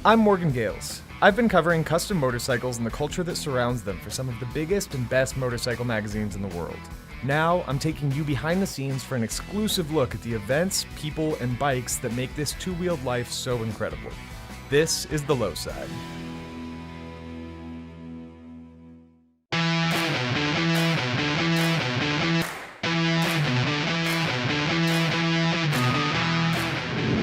I'm Morgan Gales. I've been covering custom motorcycles and the culture that surrounds them for some of the biggest and best motorcycle magazines in the world. Now, I'm taking you behind the scenes for an exclusive look at the events, people, and bikes that make this two-wheeled life so incredible. This is the Lowside.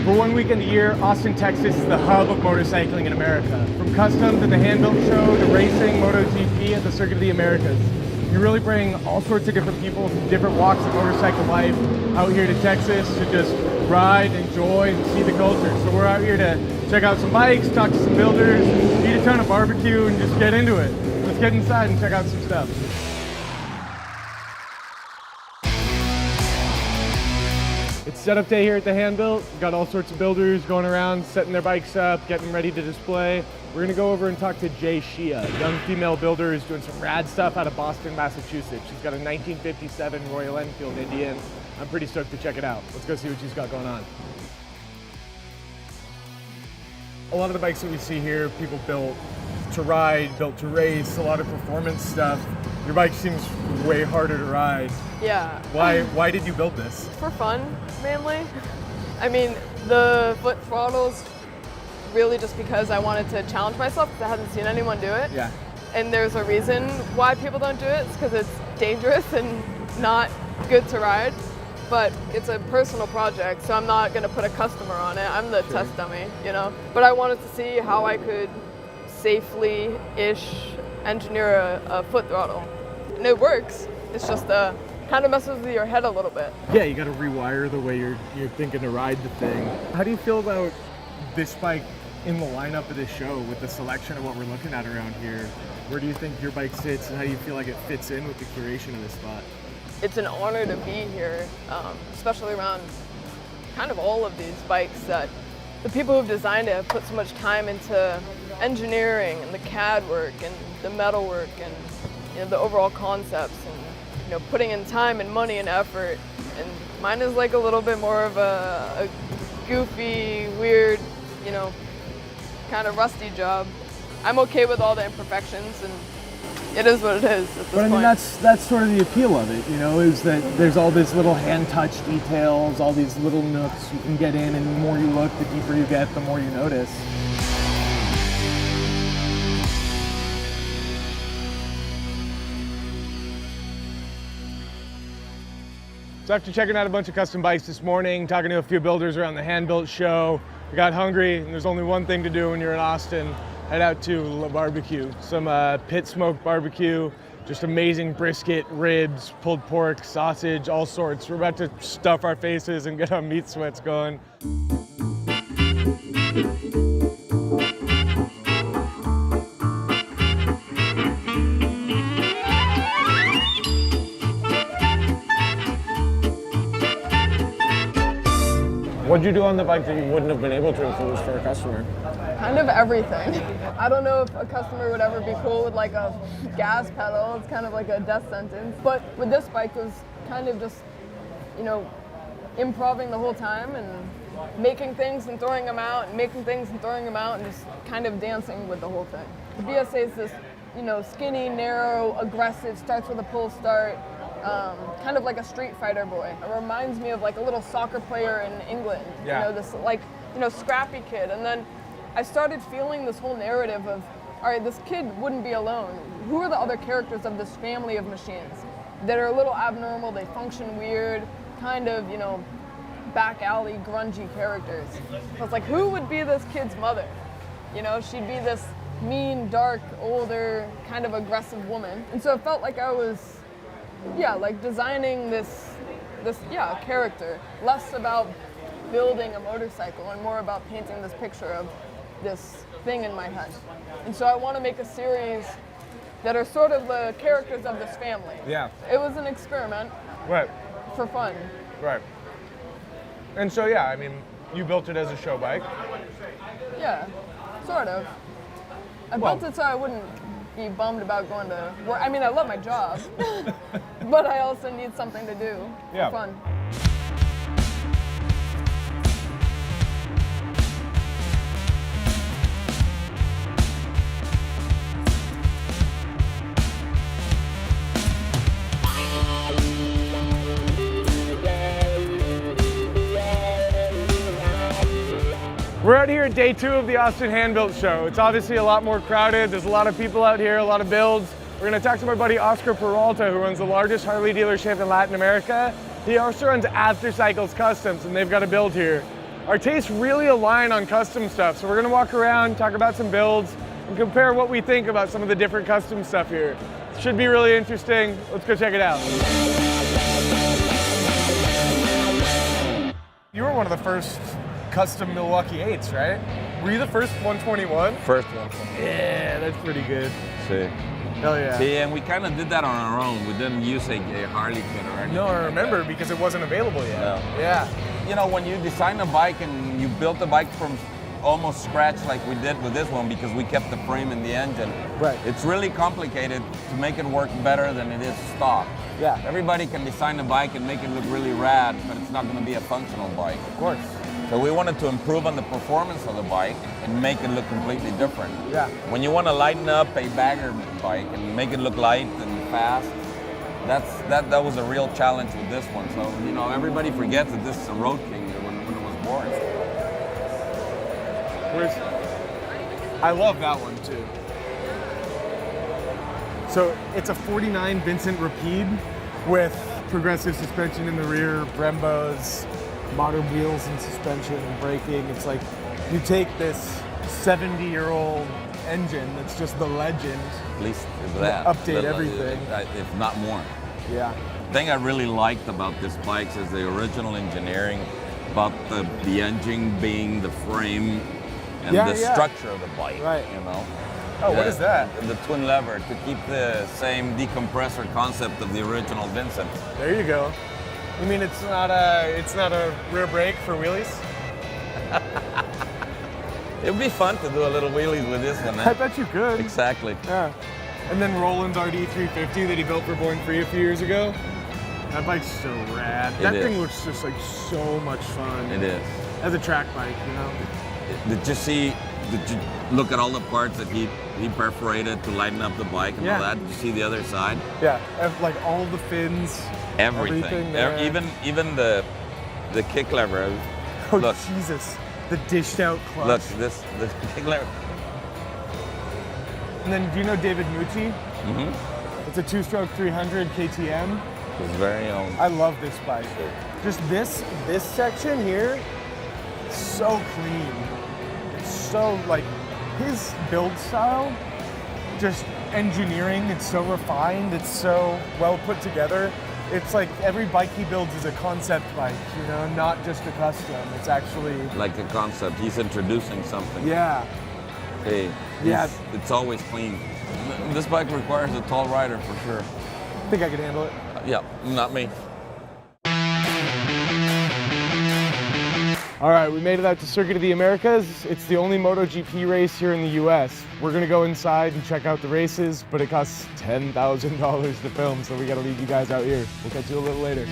For 1 weekend a year, Austin, Texas is the hub of motorcycling in America. From custom to the Handbuilt Show to racing, MotoGP at the Circuit of the Americas. You really bring all sorts of different people from different walks of motorcycle life out here to Texas to just ride, enjoy, and see the culture. So we're out here to check out some bikes, talk to some builders, eat a ton of barbecue, and just get into it. Let's get inside and check out some stuff. It's setup day here at the Handbuilt. We've got all sorts of builders going around, setting their bikes up, getting ready to display. We're gonna go over and talk to Jay Shia, a young female builder who's doing some rad stuff out of Boston, Massachusetts. She's got a 1957 Royal Enfield Indian. I'm pretty stoked to check it out. Let's go see what she's got going on. A lot of the bikes that we see here, people built to ride, built to race, a lot of performance stuff. Your bike seems way harder to ride. Yeah. Why did you build this? For fun, mainly. I mean, the foot throttles really just because I wanted to challenge myself because I hadn't seen anyone do it. Yeah. And there's a reason why people don't do it. It's because it's dangerous and not good to ride. But it's a personal project, so I'm not going to put a customer on it. I'm the test dummy, you know? But I wanted to see how I could safely-ish engineer a foot throttle. And it works. It's just kind of messes with your head a little bit. Yeah, you got to rewire the way you're thinking to ride the thing. How do you feel about this bike in the lineup of this show with the selection of what we're looking at around here? Where do you think your bike sits and how do you feel like it fits in with the curation of this spot? It's an honor to be here, especially around kind of all of these bikes that the people who've designed it have put so much time into engineering and the CAD work and the metal work and, you know, the overall concepts and, you know, putting in time and money and effort. And mine is like a little bit more of a goofy, weird, you know, kind of rusty job. I'm okay with all the imperfections, and it is what it is at this point. But I mean, that's sort of the appeal of it, you know, is that there's all these little hand-touch details, all these little nooks you can get in, and the more you look, the deeper you get, the more you notice. So after checking out a bunch of custom bikes this morning, talking to a few builders around the Handbuilt Show, we got hungry, and there's only one thing to do when you're in Austin. Head out to La Barbecue, some pit smoked barbecue, just amazing brisket, ribs, pulled pork, sausage, all sorts. We're about to stuff our faces and get our meat sweats going. What'd you do on the bike that you wouldn't have been able to if it was for a customer? Kind of everything. I don't know if a customer would ever be cool with like a gas pedal. It's kind of like a death sentence. But with this bike, it was kind of just, you know, improvising the whole time and making things and throwing them out and making things and throwing them out and just kind of dancing with the whole thing. The BSA is this, you know, skinny, narrow, aggressive, starts with a pull start. Kind of like a street fighter boy. It reminds me of like a little soccer player in England. Yeah. You know, this like, you know, scrappy kid. And then I started feeling this whole narrative of, all right, this kid wouldn't be alone. Who are the other characters of this family of machines that are a little abnormal, they function weird, kind of, you know, back alley, grungy characters. So it's like, who would be this kid's mother? You know, she'd be this mean, dark, older, kind of aggressive woman. And so it felt like I was, yeah, like designing this character, less about building a motorcycle and more about painting this picture of this thing in my head. And so I want to make a series that are sort of the characters of this family. Yeah. It was an experiment. Right. For fun. Right. And so, yeah, I mean, you built it as a show bike. Yeah, sort of. I built it so I wouldn't be bummed about going to work. I mean, I love my job, but I also need something to do for fun. out here at day 2 of the Austin Handbuilt Show. It's obviously a lot more crowded. There's a lot of people out here, a lot of builds. We're gonna talk to my buddy Oscar Peralta, who runs the largest Harley dealership in Latin America. He also runs After Cycles Customs, and they've got a build here. Our tastes really align on custom stuff, so we're gonna walk around, talk about some builds, and compare what we think about some of the different custom stuff here. It should be really interesting. Let's go check it out. You were one of the first custom Milwaukee 8s, right? Were you the first 121? First one. Yeah, that's pretty good. See. Hell yeah. See, and we kind of did that on our own. We didn't use a Harley kit or anything. No, I remember because it wasn't available yet. No. Yeah. You know, when you design a bike and you built the bike from almost scratch like we did with this one because we kept the frame and the engine. Right. It's really complicated to make it work better than it is stock. Yeah. Everybody can design a bike and make it look really rad, but it's not going to be a functional bike. Of course. So we wanted to improve on the performance of the bike and make it look completely different. Yeah. When you want to lighten up a bagger bike and make it look light and fast, that was a real challenge with this one. So, you know, everybody forgets that this is a Road King when it was born. I love that one too. So it's a 49 Vincent Rapide with progressive suspension in the rear, Brembos, modern wheels and suspension and braking. It's like you take this 70-year-old engine that's just the legend. At least that. Update everything. If not more. Yeah. The thing I really liked about this bike is the original engineering, about the engine being the frame and the structure of the bike. Right. You know. Oh, what is that? The twin lever to keep the same decompressor concept of the original Vincent. There you go. You mean it's not a rear brake for wheelies? It would be fun to do a little wheelies with this one. I bet you could. Exactly. Yeah. And then Roland's RD350 that he built for Born Free a few years ago. That bike's so rad. That thing looks just like so much fun. It is. As a track bike, you know. Did you look at all the parts that he perforated to lighten up the bike and all that? Did you see the other side? Yeah, like all the fins. Everything. Even the kick lever. Oh, look. Jesus. The dished out clutch. Look, the kick lever. And then, do you know David Mucci? Mm-hmm. It's a 2-stroke 300 KTM. His very own. I love this bike. Just this section here, so clean. It's so, like, his build style, just engineering, it's so refined, it's so well put together. It's like every bike he builds is a concept bike, you know, not just a custom. It's actually like a concept. He's introducing something. Yeah. Hey, yeah. It's always clean. This bike requires a tall rider for sure. I think I could handle it. Yeah, not me. All right, we made it out to Circuit of the Americas. It's the only MotoGP race here in the US. We're gonna go inside and check out the races, but it costs $10,000 to film, so we gotta leave you guys out here. We'll catch you a little later.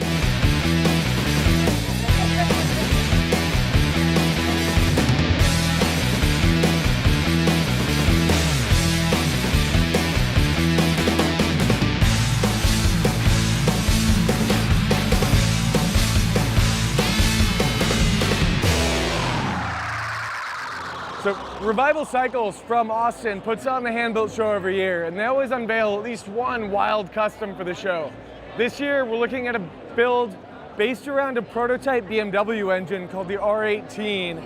So Revival Cycles from Austin puts on the Handbuilt Show every year, and they always unveil at least one wild custom for the show. This year, we're looking at a build based around a prototype BMW engine called the R18.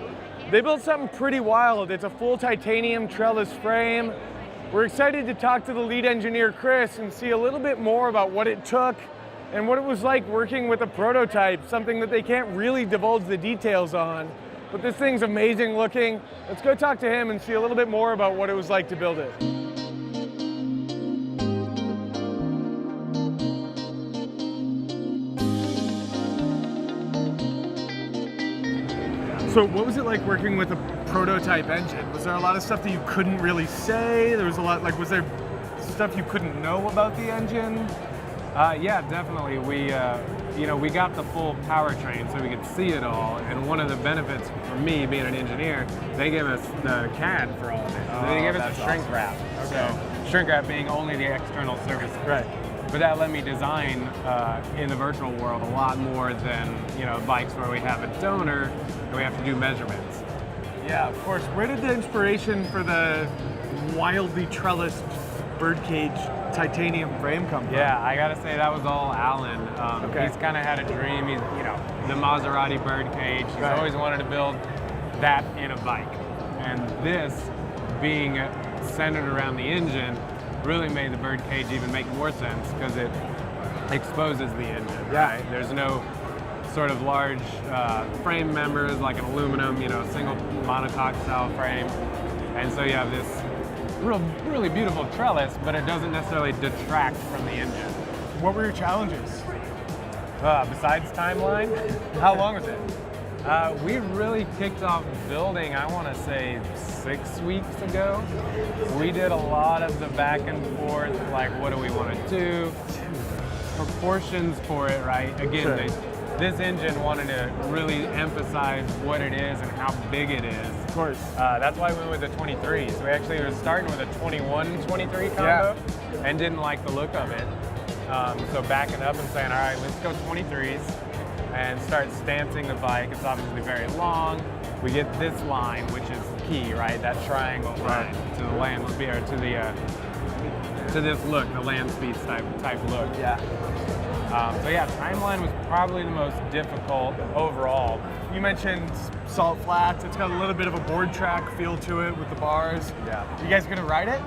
They built something pretty wild. It's a full titanium trellis frame. We're excited to talk to the lead engineer, Chris, and see a little bit more about what it took and what it was like working with a prototype, something that they can't really divulge the details on. But this thing's amazing looking. Let's go talk to him and see a little bit more about what it was like to build it. So what was it like working with a prototype engine? Was there a lot of stuff that you couldn't really say? There was a lot, like, was there stuff you couldn't know about the engine? Yeah, definitely. We got the full powertrain so we could see it all. And one of the benefits for me being an engineer, they gave us the CAD for all of it. So they gave us a shrink wrap. Okay. So shrink wrap being only the external surface. Right. But that let me design in the virtual world a lot more than bikes where we have a donor and we have to do measurements. Yeah, of course. Where did the inspiration for the wildly trellised birdcage titanium frame come from? Yeah, I gotta say that was all Alan. Okay. He's kind of had a dream. He's, you know, the Maserati birdcage. He's Right. always wanted to build that in a bike. And this, being centered around the engine, really made the birdcage even make more sense because it exposes the engine. Yeah. Right? There's no sort of large frame members like an aluminum, you know, single monocoque style frame. And so you have this really beautiful trellis, but it doesn't necessarily detract from the engine. What were your challenges? Besides timeline, How long was it? we really kicked off building, I want to say 6 weeks ago. We did a lot of the back and forth, like what do we want to do, proportions for it, right? Again, Sure. this engine wanted to really emphasize what it is and how big it is. Of course. That's why we went with the 23s. We actually were starting with a 21-23 combo and didn't like the look of it. So backing up and saying, all right, let's go 23s and start stancing the bike. It's obviously very long. We get this line, which is key, right? That triangle line to the land speed, or to this look, the land speed type look. Yeah. So yeah, timeline was probably the most difficult overall. You mentioned salt flats. It's got a little bit of a board track feel to it with the bars. Yeah. You guys gonna ride it?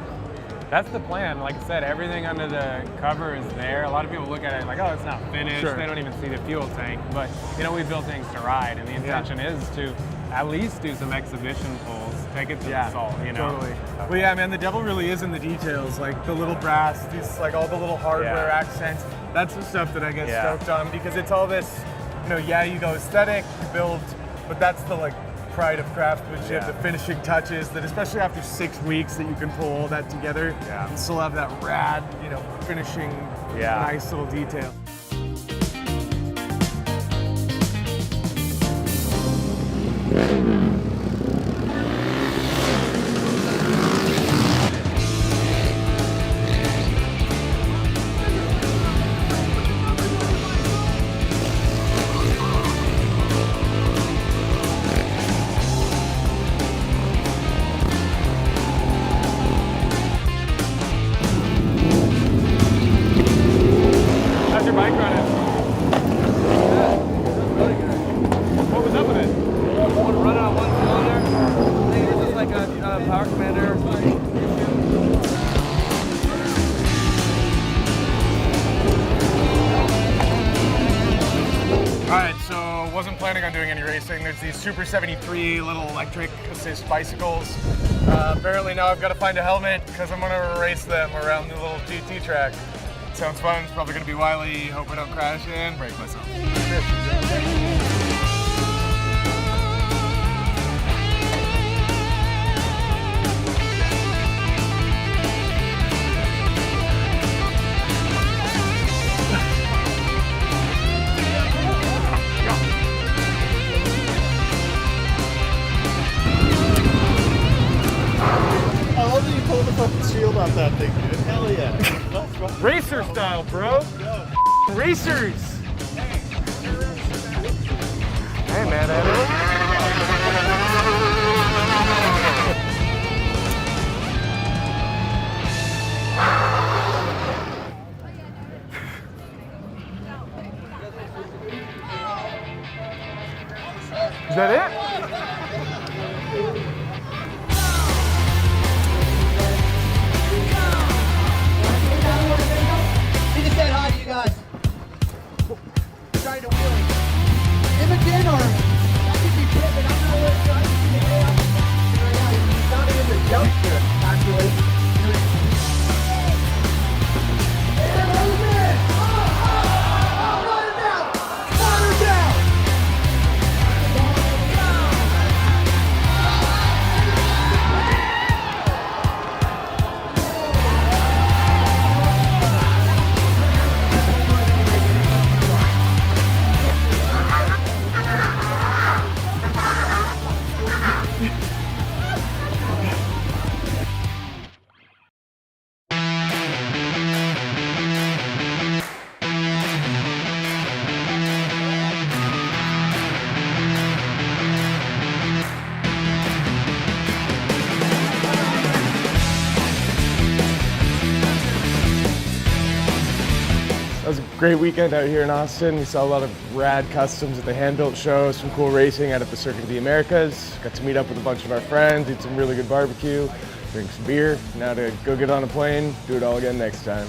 That's the plan. Like I said, everything under the cover is there. A lot of people look at it like, oh, it's not finished. Sure. They don't even see the fuel tank. But, you know, we built things to ride, and the intention is to at least do some exhibition pulls, take it to the salt, you know? Totally. Well, yeah, man, the devil really is in the details, like the little brass, these, like all the little hardware accents. That's the stuff that I get stoked on, because it's all this, you know, you go aesthetic, you build, but that's the like pride of craftsmanship, the finishing touches, that especially after 6 weeks that you can pull all that together and still have that rad, you know, finishing nice little detail. How's your bike running? What was up with it? Run on one cylinder. I think this is like a power commander. Alright, so wasn't planning on doing any racing. There's these Super 73 little electric assist bicycles. Apparently now I've got to find a helmet because I'm going to race them around the little GT track. Sounds fun. It's probably going to be wily. Hope I don't crash and break myself. I love that you pulled the fucking shield off that thing, dude. Hell yeah. That's fun. Racer style, bro. Racers. Hey, man. Is that it? He just said hi to you guys. Trying to wheelie. Him again, or that could be Pippin. I'm not really sure. He's not even the jumpster, actually. And move in. I'll run it down. Run her down. was a great weekend out here in Austin. We saw a lot of rad customs at the Handbuilt Show, some cool racing out at the Circuit of the Americas. Got to meet up with a bunch of our friends, eat some really good barbecue, drink some beer. Now to go get on a plane, do it all again next time.